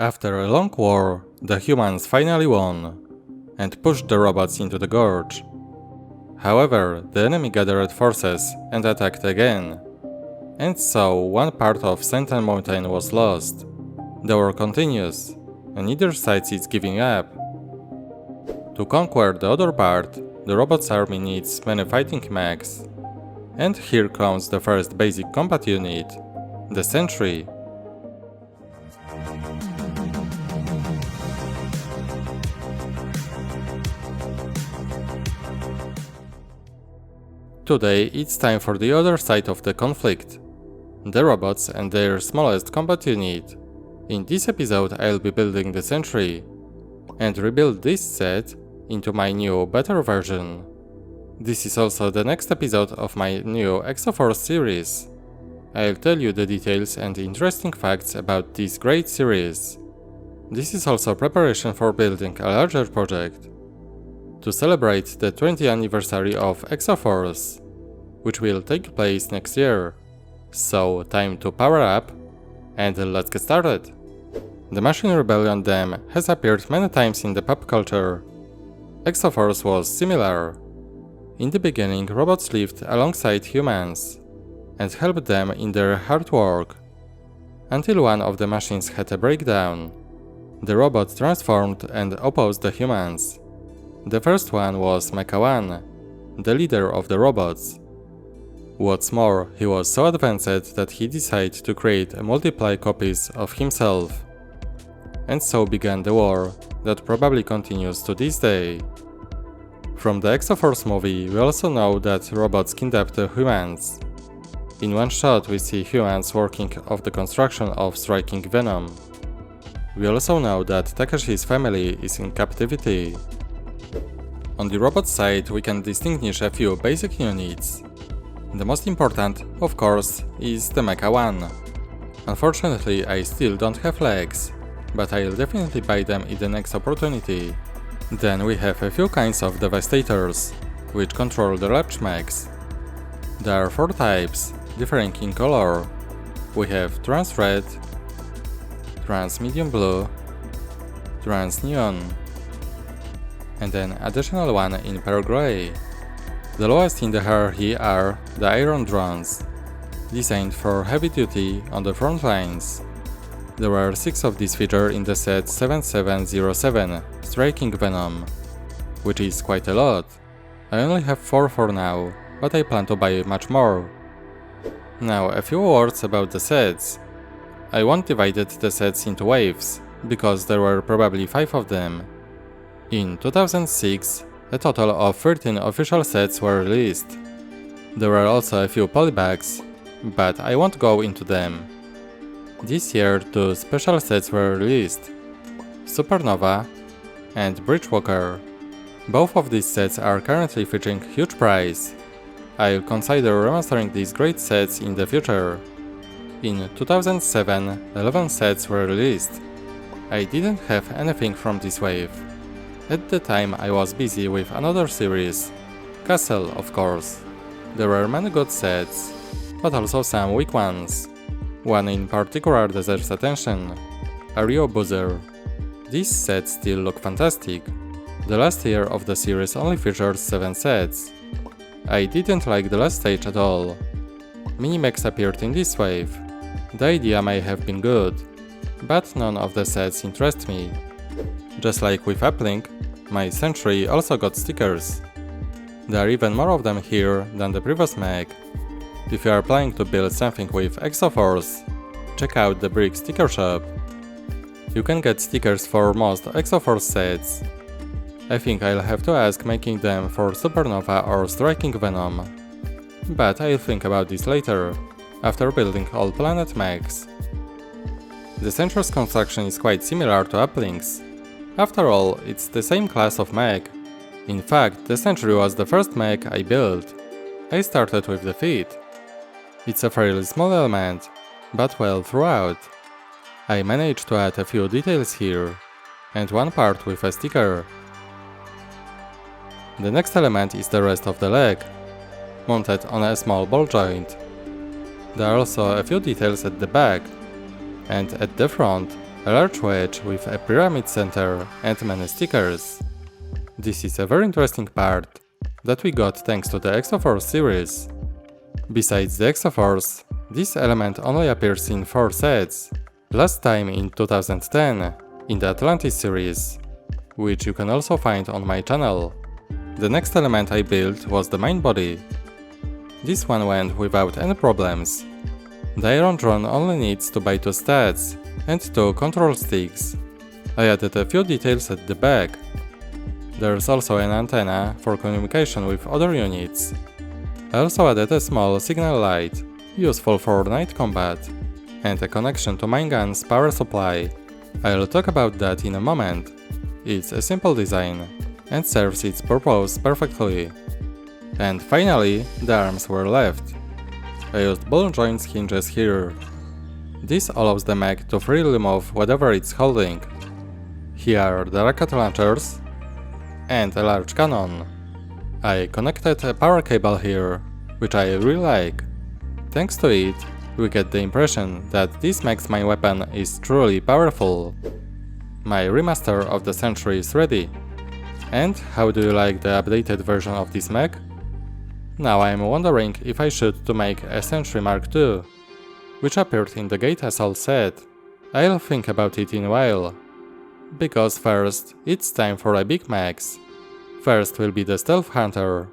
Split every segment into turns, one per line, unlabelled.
After a long war, the humans finally won and pushed the robots into the gorge. However, the enemy gathered forces and attacked again. And so, one part of Sentry Mountain was lost. The war continues, and neither side is giving up. To conquer the other part, the robots' army needs many fighting mechs. And here comes the first basic combat unit, the Sentry. Today it's time for the other side of the conflict, the robots and their smallest combat unit. In this episode I'll be building the Sentry and rebuild this set into my new, better version. This is also the next episode of my new Exo Force series. I'll tell you the details and interesting facts about this great series. This is also preparation for building a larger project to celebrate the 20th anniversary of Exo Force, which will take place next year. So time to power up and let's get started. The Machine Rebellion Dam has appeared many times in the pop culture. Exo Force was similar. In the beginning, robots lived alongside humans and helped them in their hard work, until one of the machines had a breakdown. The robot transformed and opposed the humans. The first one was Mecha 1, the leader of the robots. What's more, he was so advanced that he decided to create multiple copies of himself. And so began the war that probably continues to this day. From the Exo Force movie, we also know that robots kidnapped the humans. In one shot we see humans working off the construction of striking Venom. We also know that Takeshi's family is in captivity. On the robot side we can distinguish a few basic units. The most important, of course, is the Mecha 1. Unfortunately I still don't have legs, but I'll definitely buy them in the next opportunity. Then we have a few kinds of devastators, which control the large mechs. There are 4 types, differing in color. We have Trans Red, Trans Medium Blue, Trans Neon, and an additional one in Pearl Grey. The lowest in the hierarchy are the Iron Drones, designed for heavy duty on the front lines. There are 6 of these featured in the set 7707, Striking Venom, which is quite a lot. I only have 4 for now, but I plan to buy much more. Now a few words about the sets. I won't divided the sets into waves, because there were probably 5 of them. In 2006, a total of 13 official sets were released. There were also a few polybags, but I won't go into them. This year 2 special sets were released, Supernova and Bridgewalker. Both of these sets are currently fetching huge price. I'll consider remastering these great sets in the future. In 2007, 11 sets were released. I didn't have anything from this wave. At the time I was busy with another series, Castle of course. There were many good sets, but also some weak ones. One in particular deserves attention, Ario Boozer. These sets still look fantastic. The last year of the series only featured 7 sets. I didn't like the last stage at all. Minimechs appeared in this wave. The idea may have been good, but none of the sets interest me. Just like with Uplink, my Sentry also got stickers. There are even more of them here than the previous mech. If you are planning to build something with Exo Force, check out the Brick sticker shop. You can get stickers for most Exo Force sets. I think I'll have to ask making them for Supernova or Striking Venom. But I'll think about this later, after building all planet mechs. The Sentry's construction is quite similar to Uplink's. After all, it's the same class of mech. In fact, the Sentry was the first mech I built. I started with the feet. It's a fairly small element, but well throughout. I managed to add a few details here, and one part with a sticker. The next element is the rest of the leg, mounted on a small ball joint. There are also a few details at the back, and at the front a large wedge with a pyramid center and many stickers. This is a very interesting part that we got thanks to the Exo Force series. Besides the Exo Force, this element only appears in 4 sets, last time in 2010 in the Atlantis series, which you can also find on my channel. The next element I built was the main body. This one went without any problems. The Iron Drone only needs to buy 2 stats and 2 control sticks. I added a few details at the back. There's also an antenna for communication with other units. I also added a small signal light, useful for night combat, and a connection to Minegun's power supply. I'll talk about that in a moment. It's a simple design and serves its purpose perfectly. And finally, the arms were left. I used ball joints hinges here. This allows the mech to freely move whatever it's holding. Here are the rocket launchers and a large cannon. I connected a power cable here, which I really like. Thanks to it, we get the impression that this mech's main weapon is truly powerful. My remaster of the Sentry is ready. And how do you like the updated version of this mech? Now I am wondering if I should to make a Sentry Mark II, which appeared in the Gate Assault set. I'll think about it in a while. Because first, it's time for a big mechs. First will be the Stealth Hunter,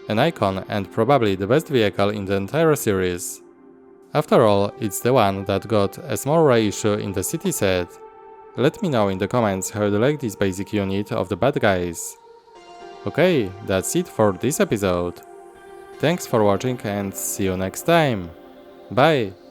an icon and probably the best vehicle in the entire series. After all, it's the one that got a small reissue in the City set. Let me know in the comments how you like this basic unit of the bad guys. Okay, that's it for this episode. Thanks for watching and see you next time. Bye!